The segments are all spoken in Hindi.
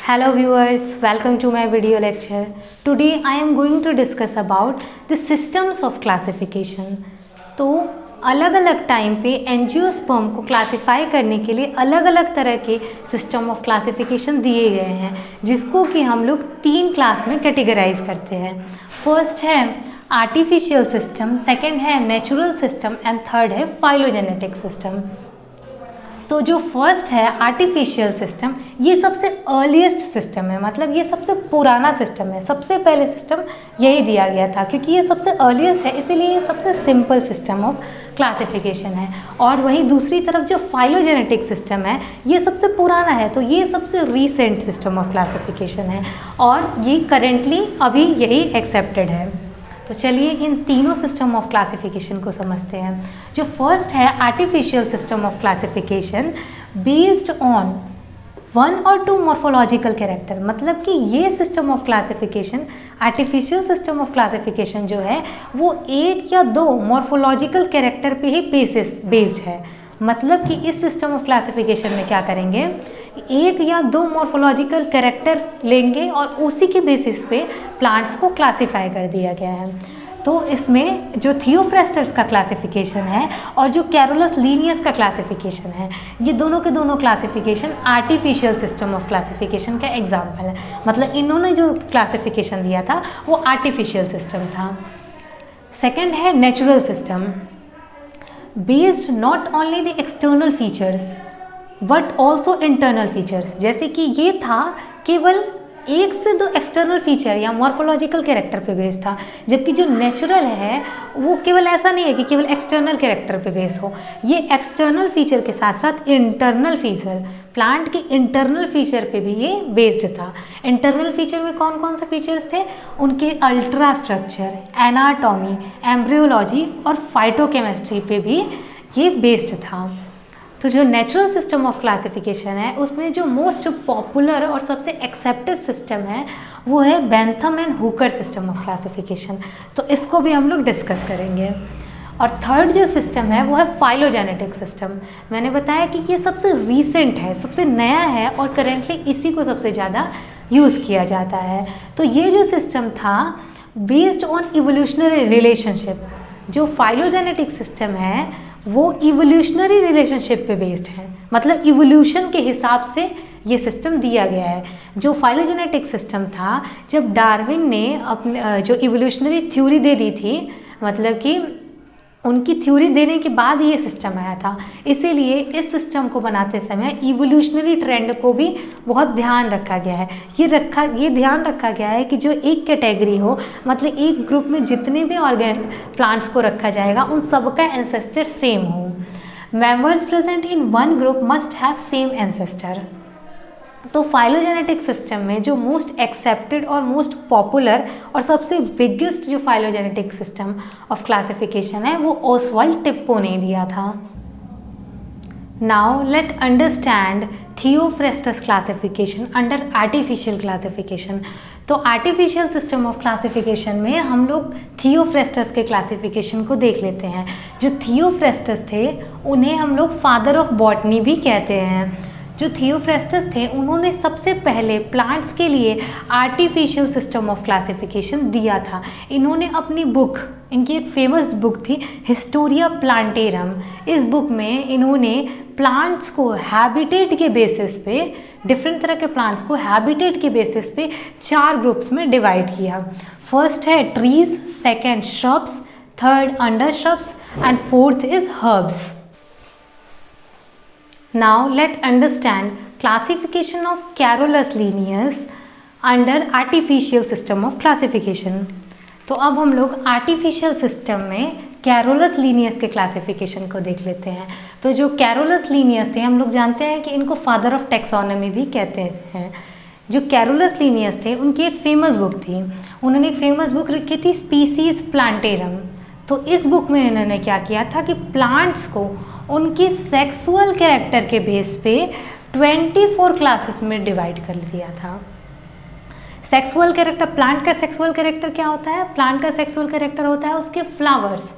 Hello viewers, welcome to my video lecture. Today I am going to discuss about the systems of classification. तो अलग अलग टाइम पे एंजियोस्पर्म को क्लासिफाई करने के लिए अलग अलग तरह के सिस्टम ऑफ क्लासिफिकेशन दिए गए हैं, जिसको कि हम लोग 3 क्लास में कैटेगराइज करते हैं. फर्स्ट है आर्टिफिशियल सिस्टम, सेकंड है नेचुरल सिस्टम एंड थर्ड है फाइलोजेनेटिक सिस्टम. तो जो फर्स्ट है आर्टिफिशियल सिस्टम, ये सबसे अर्लीस्ट सिस्टम है, मतलब ये सबसे पुराना सिस्टम है. सबसे पहले सिस्टम यही दिया गया था क्योंकि ये सबसे अर्लीस्ट है, इसीलिए ये सबसे सिंपल सिस्टम ऑफ क्लासिफिकेशन है. और वहीं दूसरी तरफ जो फाइलोजेनेटिक सिस्टम है, ये सबसे पुराना है, तो ये सबसे रीसेंट सिस्टम ऑफ क्लासिफिकेशन है और ये करेंटली अभी यही एक्सेप्टेड है. तो चलिए इन तीनों सिस्टम ऑफ क्लासिफिकेशन को समझते हैं. जो फर्स्ट है artificial system of classification based on 1 और 2 मॉर्फोलॉजिकल कैरेक्टर, मतलब कि ये system of classification, artificial system of classification जो है वो 1 या 2 मॉर्फोलॉजिकल कैरेक्टर पे ही बेस्ड है. मतलब कि इस सिस्टम ऑफ क्लासिफिकेशन में क्या करेंगे, 1 या 2 मॉर्फोलॉजिकल कैरेक्टर लेंगे और उसी के बेसिस पे प्लांट्स को क्लासिफाई कर दिया गया है. तो इसमें जो थियोफ्रेस्टस का क्लासिफिकेशन है और जो कैरोलस लीनियस का क्लासिफिकेशन है, ये दोनों के दोनों classification artificial system of classification का एग्जाम्पल है. मतलब इन्होंने जो क्लासिफिकेशन दिया था वो आर्टिफिशियल सिस्टम था. सेकेंड है natural system based not only the external features but also internal features. जैसे कि ये था केवल 1 से 2 एक्सटर्नल फीचर या मॉर्फोलॉजिकल कैरेक्टर पे बेस्ड था, जबकि जो नेचुरल है वो केवल ऐसा नहीं है कि केवल एक्सटर्नल कैरेक्टर पे बेस्ड हो. ये एक्सटर्नल फीचर के साथ साथ इंटरनल फीचर, प्लांट के इंटरनल फीचर पे भी ये बेस्ड था. इंटरनल फीचर में कौन कौन से फीचर्स थे, उनके अल्ट्रा स्ट्रक्चर, एनाटॉमी, एम्ब्रियोलॉजी और फाइटोकेमिस्ट्री पे भी ये बेस्ड था. तो जो नेचुरल सिस्टम ऑफ क्लासिफिकेशन है उसमें जो मोस्ट पॉपुलर और सबसे एक्सेप्टेड सिस्टम है वो है Bentham and Hooker system of classification. तो इसको भी हम लोग डिस्कस करेंगे. और थर्ड जो सिस्टम है वो है फाइलोजेनेटिक सिस्टम. मैंने बताया कि ये सबसे रीसेंट है, सबसे नया है और करेंटली इसी को सबसे ज़्यादा यूज़ किया जाता है. तो ये जो सिस्टम था बेस्ड ऑन इवोल्यूशनरी रिलेशनशिप, जो फाइलोजेनेटिक सिस्टम है वो इवोल्यूशनरी रिलेशनशिप पे बेस्ड है, मतलब इवोल्यूशन के हिसाब से ये सिस्टम दिया गया है. जो फाइलोजेनेटिक सिस्टम था, जब डार्विन ने अपने जो इवोल्यूशनरी थ्योरी दे दी थी, मतलब कि उनकी थ्योरी देने के बाद ये सिस्टम आया था, इसीलिए इस सिस्टम को बनाते समय इवोल्यूशनरी ट्रेंड को भी बहुत ध्यान रखा गया है. ये ध्यान रखा गया है कि जो एक कैटेगरी हो, मतलब एक ग्रुप में जितने भी प्लांट्स को रखा जाएगा उन सबका एंसेस्टर सेम हो. Members present in one group must have same ancestor. तो फाइलोजेनेटिक सिस्टम में जो मोस्ट एक्सेप्टेड और मोस्ट पॉपुलर और सबसे बिगेस्ट जो फाइलोजेनेटिक सिस्टम ऑफ क्लासिफिकेशन है वो ओसवाल्ड टिप्पो ने दिया था. Now let understand Theophrastus classification under artificial classification. तो आर्टिफिशियल सिस्टम ऑफ क्लासिफिकेशन में हम लोग थियोफ्रेस्टस के क्लासिफिकेशन को देख लेते हैं. जो थियोफ्रेस्टस थे उन्हें हम लोग फादर ऑफ बॉटनी भी कहते हैं. जो थियोफ्रेस्टस थे उन्होंने सबसे पहले प्लांट्स के लिए आर्टिफिशियल सिस्टम ऑफ क्लासिफिकेशन दिया था. इन्होंने अपनी बुक, इनकी एक फेमस बुक थी हिस्टोरिया प्लांटेरम, इस बुक में इन्होंने प्लांट्स को हैबिटेट के बेसिस पे, डिफरेंट तरह के प्लांट्स को हैबिटेट के बेसिस पे 4 ग्रुप्स में डिवाइड किया. फर्स्ट है trees, second shrubs, third under shrubs and fourth is herbs. Now let understand classification of Carolus lineus under artificial system of classification. तो अब हम लोग आर्टिफिशियल सिस्टम में कैरोलस लीनियस के क्लासिफिकेशन को देख लेते हैं. तो जो कैरोलस लीनियस थे, हम लोग जानते हैं कि इनको फादर ऑफ टेक्सोनॉमी भी कहते हैं. जो कैरोलस लीनियस थे उनकी एक फेमस बुक थी, उन्होंने एक फेमस बुक लिखी थी स्पीसीज प्लांटेरम. तो इस बुक में इन्होंने क्या किया था कि प्लांट्स को उनकी सेक्सुअल कैरेक्टर के बेस पे 24 क्लासेस में डिवाइड कर दिया था. सेक्सुअल कैरेक्टर, प्लांट का सेक्सुअल कैरेक्टर क्या होता है, प्लांट का सेक्सुअल कैरेक्टर होता है उसके फ्लावर्स.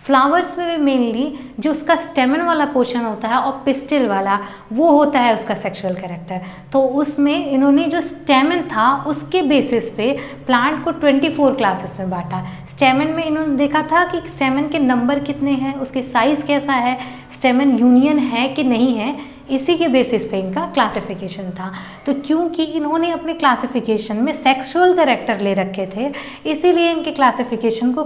फ्लावर्स में भी मेनली जो उसका स्टेमन वाला पोर्शन होता है और पिस्टिल वाला वो होता है उसका सेक्सुअल कैरेक्टर। तो उसमें इन्होंने जो स्टेमन था उसके बेसिस पे प्लांट को 24 क्लासेस में बांटा। स्टेमन में इन्होंने देखा था कि स्टेमन के नंबर कितने हैं, उसके साइज़ कैसा है, स्टेमन यूनियन है कि नहीं है, इसी के बेसिस पे इनका क्लासिफिकेशन था। तो क्योंकि इन्होंने अपने क्लासिफिकेशन में सेक्सुअल कैरेक्टर ले रखे थे, इसीलिए इनके क्लासिफिकेशन को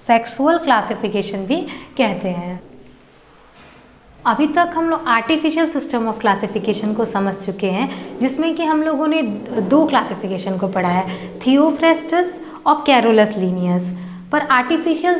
सेक्सुअल क्लासिफिकेशन भी कहते हैं। अभी तक हम लोग आर्टिफिशियल सिस्टम ऑफ क्लासिफिकेशन को समझ चुके हैं, जिसमें कि हम लोगों ने दो क्लासिफिकेशन को पढ़ा है, थियोफ्रेस्टस और कैरोलस लीनियस। पर आर्टिफिशियल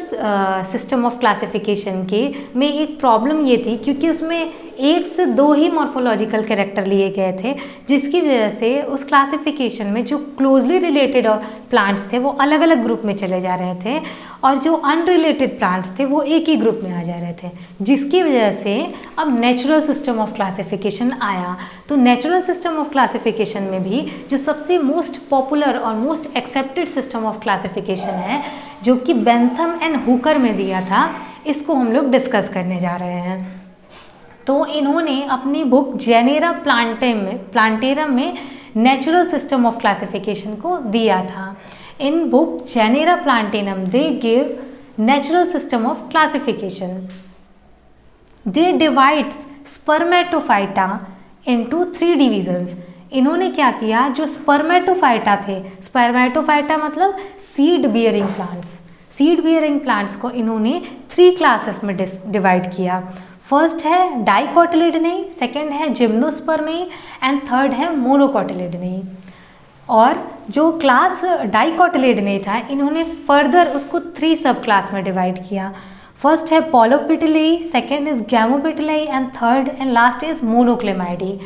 सिस्टम ऑफ क्लासिफिकेशन के में एक प्रॉब्लम ये थी, क्योंकि उसमें एक से दो ही मॉर्फोलॉजिकल कैरेक्टर लिए गए थे, जिसकी वजह से उस क्लासिफिकेशन में जो क्लोजली रिलेटेड और प्लांट्स थे वो अलग अलग ग्रुप में चले जा रहे थे, और जो अनरिलेटेड प्लांट्स थे वो एक ही ग्रुप में आ जा रहे थे, जिसकी वजह से अब नेचुरल सिस्टम ऑफ क्लासिफिकेशन आया। तो नेचुरल सिस्टम ऑफ क्लासिफिकेशन में भी जो सबसे मोस्ट पॉपुलर और most accepted system of classification है, जो कि बेंथम एंड हुकर में दिया था, इसको हम लोग डिस्कस करने जा रहे हैं। तो इन्होंने अपनी बुक जेनेरा प्लांटेरम में नेचुरल सिस्टम ऑफ क्लासिफिकेशन को दिया था। In book genera plantarum they give natural system of classification. They divides Spermatophyta into 3 divisions. इन्होंने क्या किया, जो स्पर्मेटोफाइटा थे, स्पर्मेटोफाइटा मतलब seed bearing plants, seed bearing plants को इन्होंने 3 क्लासेस में डिवाइड किया। फर्स्ट है डाइकोटिलिडनेई, सेकंड है जिम्नोस्पर्मेई एंड थर्ड है मोनोकोटिलिडनेई। और जो क्लास डाइकोटिलिडनेई था, इन्होंने फर्दर उसको 3 सब क्लास में डिवाइड किया। फर्स्ट है polypetalae, second is gamopetalae and third and last is monochlamydeae.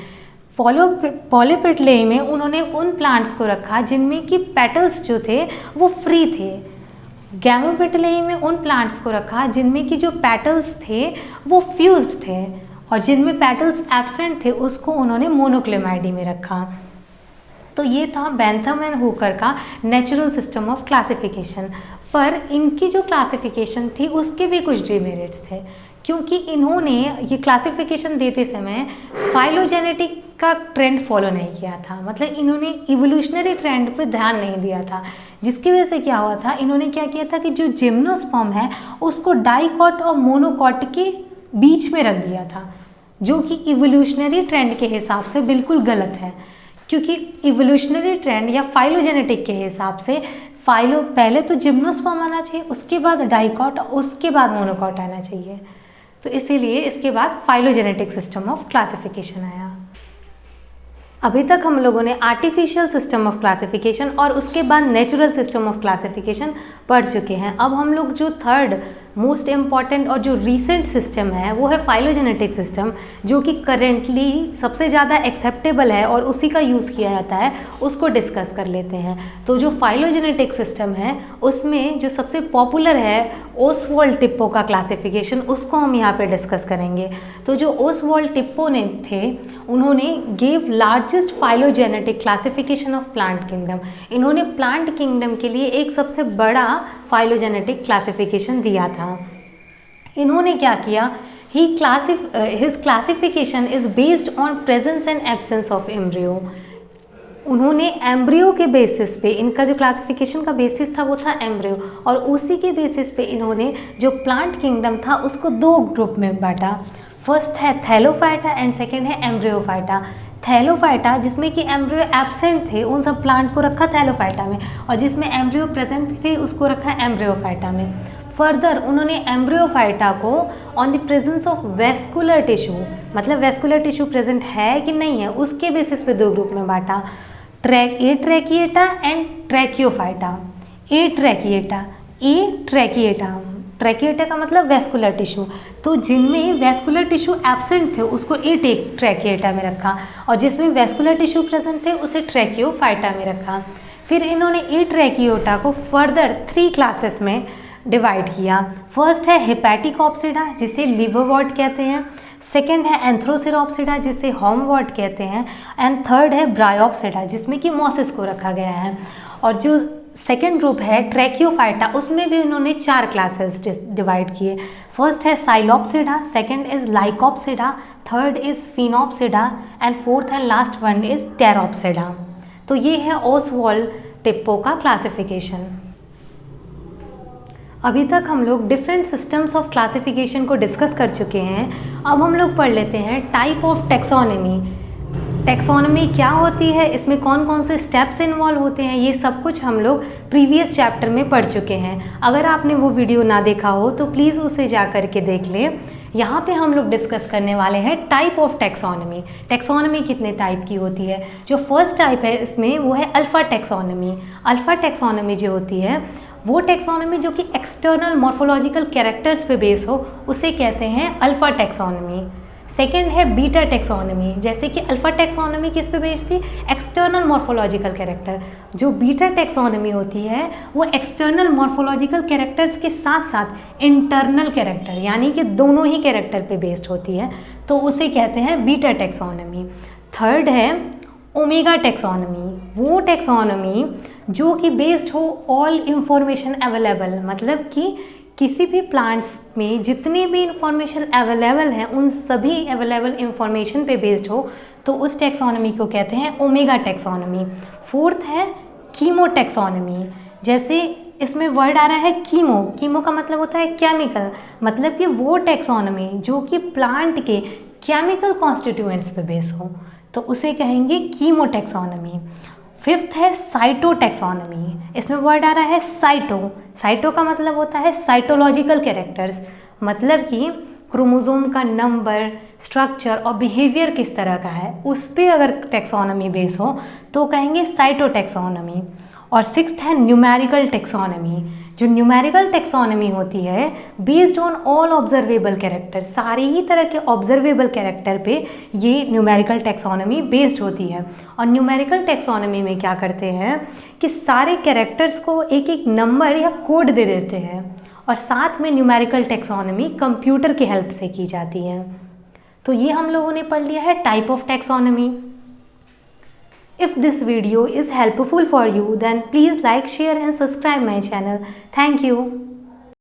Polypetalae में उन्होंने उन प्लांट्स को रखा जिनमें कि पेटल्स जो थे वो फ्री थे। गैमोपिटिलेई में उन प्लांट्स को रखा जिनमें कि जो पेटल्स थे वो फ्यूज्ड थे, और जिनमें पेटल्स एब्सेंट थे उसको उन्होंने मोनोक्लेमाइडी में रखा। तो ये था बेंथम एंड हुकर का नेचुरल सिस्टम ऑफ क्लासिफिकेशन। पर इनकी जो क्लासिफिकेशन थी उसके भी कुछ डिमेरिट्स थे, क्योंकि इन्होंने ये क्लासिफिकेशन देते समय फाइलोजेनेटिक का ट्रेंड फॉलो नहीं किया था, मतलब इन्होंने इवोल्यूशनरी ट्रेंड पे ध्यान नहीं दिया था, जिसकी वजह से क्या हुआ था, इन्होंने क्या किया था कि जो जिम्नोस्पर्म है उसको डाइकॉट और मोनोकॉट के बीच में रख दिया था, जो कि इवोल्यूशनरी ट्रेंड के हिसाब से बिल्कुल गलत है। क्योंकि इवोल्यूशनरी ट्रेंड या फाइलोजेनेटिक के हिसाब से पहले तो जिम्नोस्पर्म आना चाहिए, उसके बाद डाइकॉट, उसके बाद मोनोकॉट आना चाहिए। तो इसीलिए इसके बाद फाइलोजेनेटिक सिस्टम ऑफ क्लासिफिकेशन आया। अभी तक हम लोगों ने आर्टिफिशियल सिस्टम ऑफ क्लासिफिकेशन और उसके बाद नेचुरल सिस्टम ऑफ क्लासिफिकेशन पढ़ चुके हैं। अब हम लोग जो थर्ड मोस्ट इम्पॉर्टेंट और जो रीसेंट सिस्टम है वो है फाइलोजेनेटिक सिस्टम, जो कि करेंटली सबसे ज़्यादा एक्सेप्टेबल है और उसी का यूज़ किया जाता है, उसको डिस्कस कर लेते हैं। तो जो फाइलोजेनेटिक सिस्टम है उसमें जो सबसे पॉपुलर है ओसवाल्ड टिप्पो का क्लासिफिकेशन, उसको हम यहाँ पे डिस्कस करेंगे। तो जो ओसवाल्ड टिप्पो ने थे, उन्होंने give largest phylogenetic classification of plant kingdom. इन्होंने प्लांट किंगडम के लिए एक सबसे बड़ा फाइलोजेनेटिक क्लासिफिकेशन दिया था। इन्होंने क्या किया, his classification is based on presence and absence of embryo. उन्होंने एम्ब्रियो के बेसिस पे, इनका जो क्लासिफिकेशन का बेसिस था वो था एम्ब्रियो, और उसी के बेसिस पे इन्होंने जो प्लांट किंगडम था उसको 2 ग्रुप में बांटा। फर्स्ट है थैलोफाइटा एंड सेकेंड है एम्ब्रियोफाइटा। थैलोफाइटा जिसमें कि एम्ब्रियो एब्सेंट थे उन सब प्लांट को रखा थैलोफाइटा में, और जिसमें एम्ब्रियो प्रेजेंट थे उसको रखा एम्ब्रियोफाइटा में। फर्दर उन्होंने एम्ब्रियोफाइटा को on the presence of vascular tissue, मतलब वेस्कुलर टिश्यू प्रेजेंट है कि नहीं है, उसके बेसिस पे 2 ग्रुप में बांटा, ट्रैकिएटा एंड ट्रैकियोफाइटा। ट्रैकिएटा का मतलब वेस्कुलर टिश्यू, तो जिनमें वेस्कुलर टिश्यू एब्सेंट थे उसको ट्रैकिएटा में रखा, और जिसमें वेस्कुलर टिश्यू प्रेजेंट थे उसे ट्रैकियोफाइटा में रखा। फिर इन्होंने ट्रैकियोटा को फर्दर 3 क्लासेस में डिवाइड किया। फर्स्ट है हेपेटिकॉप्सिडा जिसे लिवरवॉर्ट कहते हैं, सेकंड है एंथ्रोसिरोप्सिडा जिसे होमवॉर्ट कहते हैं, एंड थर्ड है ब्रायोप्सिडा जिसमें कि मॉसिस को रखा गया है। और जो सेकेंड ग्रुप है ट्रैकियोफाइटा, उसमें भी उन्होंने 4 क्लासेस डिवाइड किए। फर्स्ट है psilopsida, second is lycopsida, third is sphenopsida and fourth and last one is pteropsida. तो ये है ओसवाल्ड टिप्पो का क्लासिफिकेशन। अभी तक हम लोग डिफरेंट सिस्टम्स ऑफ क्लासिफिकेशन को डिस्कस कर चुके हैं। अब हम लोग पढ़ लेते हैं टाइप ऑफ टैक्सोनॉमी। टैक्सोनॉमी क्या होती है, इसमें कौन कौन से स्टेप्स इन्वॉल्व होते हैं, ये सब कुछ हम लोग प्रीवियस चैप्टर में पढ़ चुके हैं। अगर आपने वो वीडियो ना देखा हो तो प्लीज़ उसे जा कर के देख लें। यहाँ पे हम लोग डिस्कस करने वाले हैं टाइप ऑफ टैक्सोनॉमी। टैक्सोनॉमी कितने टाइप की होती है। जो फर्स्ट टाइप है इसमें वो है अल्फ़ा टैक्सोनॉमी। अल्फ़ा टैक्सोनॉमी जो होती है वो टैक्सोनॉमी जो कि एक्सटर्नल मॉर्फोलॉजिकल कैरेक्टर्स पे बेस हो, उसे कहते हैं अल्फ़ा टैक्सोनॉमी। सेकेंड है बीटा टैक्सोनॉमी, जैसे कि अल्फ़ा टैक्सोनॉमी किस पे बेस्ड थी, एक्सटर्नल मॉर्फोलॉजिकल कैरेक्टर। जो बीटा टैक्सोनॉमी होती है वो एक्सटर्नल मॉर्फोलॉजिकल कैरेक्टर्स के साथ साथ इंटरनल कैरेक्टर यानी कि दोनों ही कैरेक्टर पे बेस्ड होती है, तो उसे कहते हैं बीटा टैक्सोनॉमी। थर्ड है ओमेगा टैक्सोनॉमी, वो टैक्सोनॉमी जो कि बेस्ड हो ऑल इंफॉर्मेशन अवेलेबल, मतलब कि किसी भी प्लांट्स में जितनी भी इंफॉर्मेशन अवेलेबल है उन सभी अवेलेबल इंफॉर्मेशन पे बेस्ड हो, तो उस टैक्सोनॉमी को कहते हैं ओमेगा टैक्सोनॉमी। फोर्थ है कीमो टैक्सोनॉमी, जैसे इसमें वर्ड आ रहा है कीमो, कीमो का मतलब होता है केमिकल, मतलब कि वो टैक्सोनॉमी जो कि प्लांट के केमिकल कॉन्स्टिट्यूएंट्स पे बेस हो, तो उसे कहेंगे कीमो टैक्सोनॉमी। फिफ्थ है साइटो टैक्सोनॉमी, इसमें वर्ड आ रहा है साइटो, साइटो का मतलब होता है साइटोलॉजिकल कैरेक्टर्स, मतलब कि क्रोमोसोम का नंबर, स्ट्रक्चर और बिहेवियर किस तरह का है, उस पर अगर टैक्सोनॉमी बेस हो तो कहेंगे साइटो टैक्सोनॉमी। और सिक्स्थ है न्यूमेरिकल टैक्सोनॉमी। जो न्यूमेरिकल टैक्सोनॉमी होती है based on all observable character, सारे ही तरह के ऑब्जर्वेबल कैरेक्टर पे ये न्यूमेरिकल टैक्सोनॉमी बेस्ड होती है। और न्यूमेरिकल टैक्सोनॉमी में क्या करते हैं कि सारे कैरेक्टर्स को एक एक नंबर या कोड दे देते हैं, और साथ में न्यूमेरिकल टैक्सोनॉमी कंप्यूटर की हेल्प से की जाती है। तो ये हम लोगों ने पढ़ लिया है type of taxonomy. If this video is helpful for you, then please like, share and subscribe my channel. Thank you.